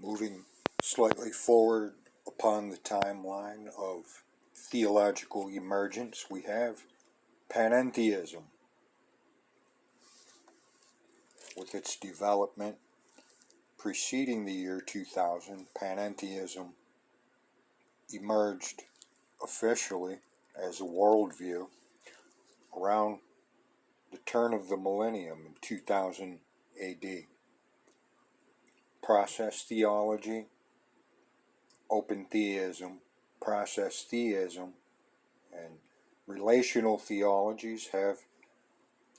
Moving slightly forward upon the timeline of theological emergence, we have Panentheism, with its development preceding the year 2000. Panentheism emerged officially as a worldview around the turn of the millennium in 2000 AD. Process theology, open theism, process theism, and relational theologies have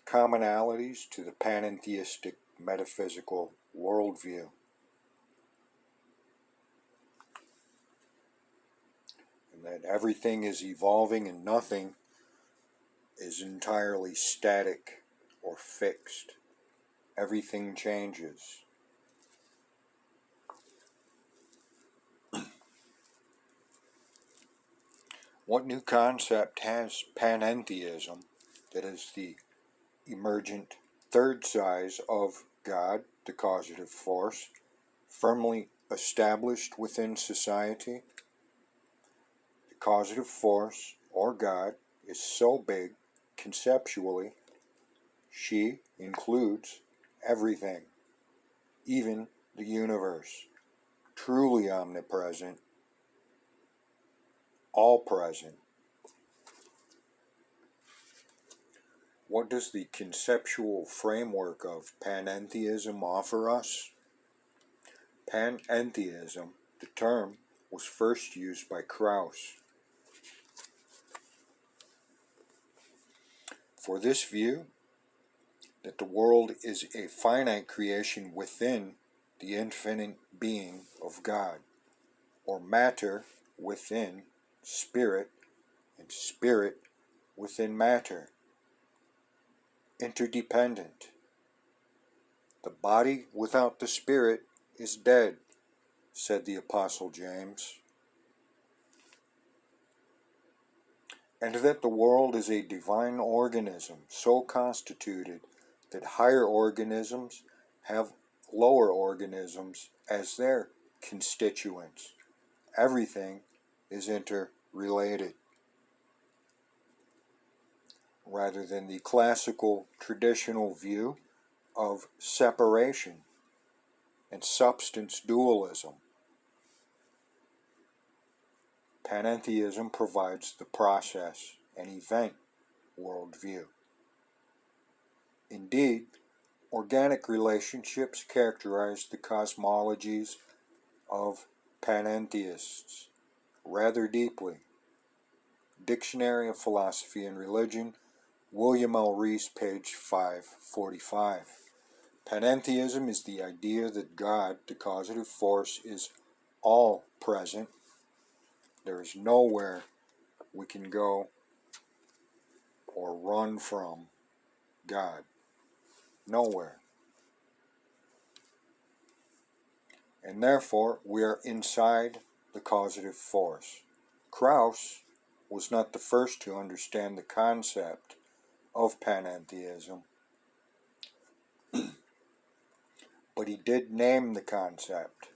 commonalities to the panentheistic metaphysical worldview. And that everything is evolving and nothing is entirely static or fixed. Everything changes. What new concept has panentheism, that is the emergent third size of God, the causative force, firmly established within society? The causative force, or God, is so big, conceptually, she includes everything, even the universe, truly omnipresent, all-present. What does the conceptual framework of panentheism offer us? Panentheism, the term, was first used by Krauss. For this view, that the world is a finite creation within the infinite being of God, or matter within spirit, and spirit within matter, interdependent. The body without the spirit is dead, said the Apostle James. And that the world is a divine organism, so constituted that higher organisms have lower organisms as their constituents. Everything is interrelated, rather than the classical traditional view of separation and substance dualism. Panentheism provides the process and event worldview. Indeed, organic relationships characterize the cosmologies of panentheists rather deeply. Dictionary of Philosophy and Religion, William L. Rees, page 545. Panentheism is the idea that God, the causative force, is all present. There is nowhere we can go or run from God. Nowhere. And therefore, we are inside the causative force. Krauss was not the first to understand the concept of panentheism, but he did name the concept.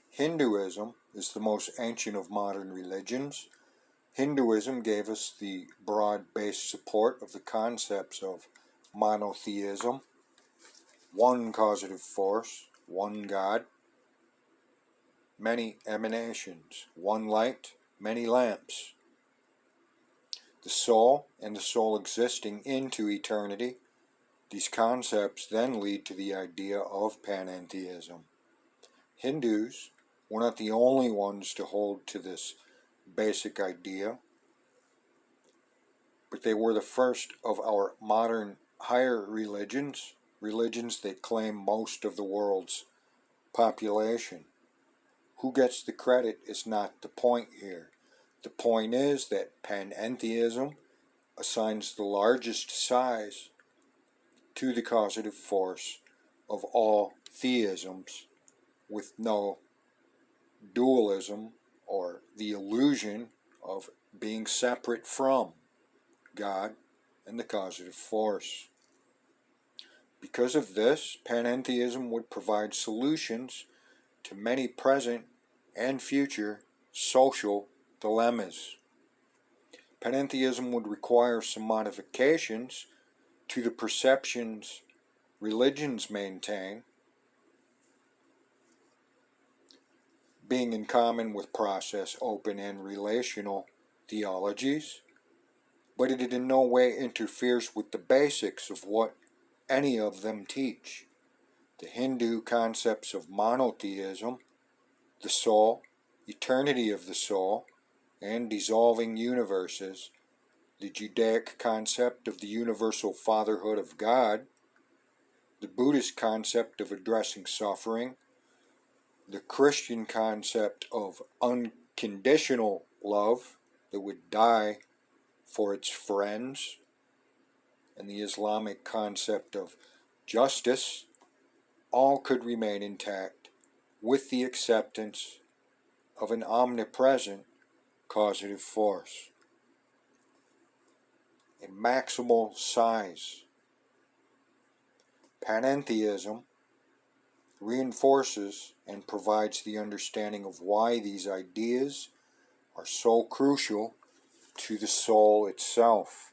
Hinduism is the most ancient of modern religions. Hinduism gave us the broad-based support of the concepts of monotheism, one causative force, one God, many emanations, one light, many lamps, the soul and the soul existing into eternity. These concepts then lead to the idea of panentheism. Hindus were not the only ones to hold to this basic idea, but they were the first of our modern higher religions, religions that claim most of the world's population. Who gets the credit is not the point here. The point is that panentheism assigns the largest size to the causative force of all theisms, with no dualism or the illusion of being separate from God and the causative force. Because of this, panentheism would provide solutions to many present and future social dilemmas. Panentheism would require some modifications to the perceptions religions maintain, being in common with process, open, and relational theologies, but it in no way interferes with the basics of what any of them teach. The Hindu concepts of monotheism, the soul, eternity of the soul, and dissolving universes, the Judaic concept of the universal fatherhood of God, the Buddhist concept of addressing suffering, the Christian concept of unconditional love that would die for its friends, and the Islamic concept of justice, all could remain intact with the acceptance of an omnipresent causative force. A maximal size. Panentheism reinforces and provides the understanding of why these ideas are so crucial to the soul itself.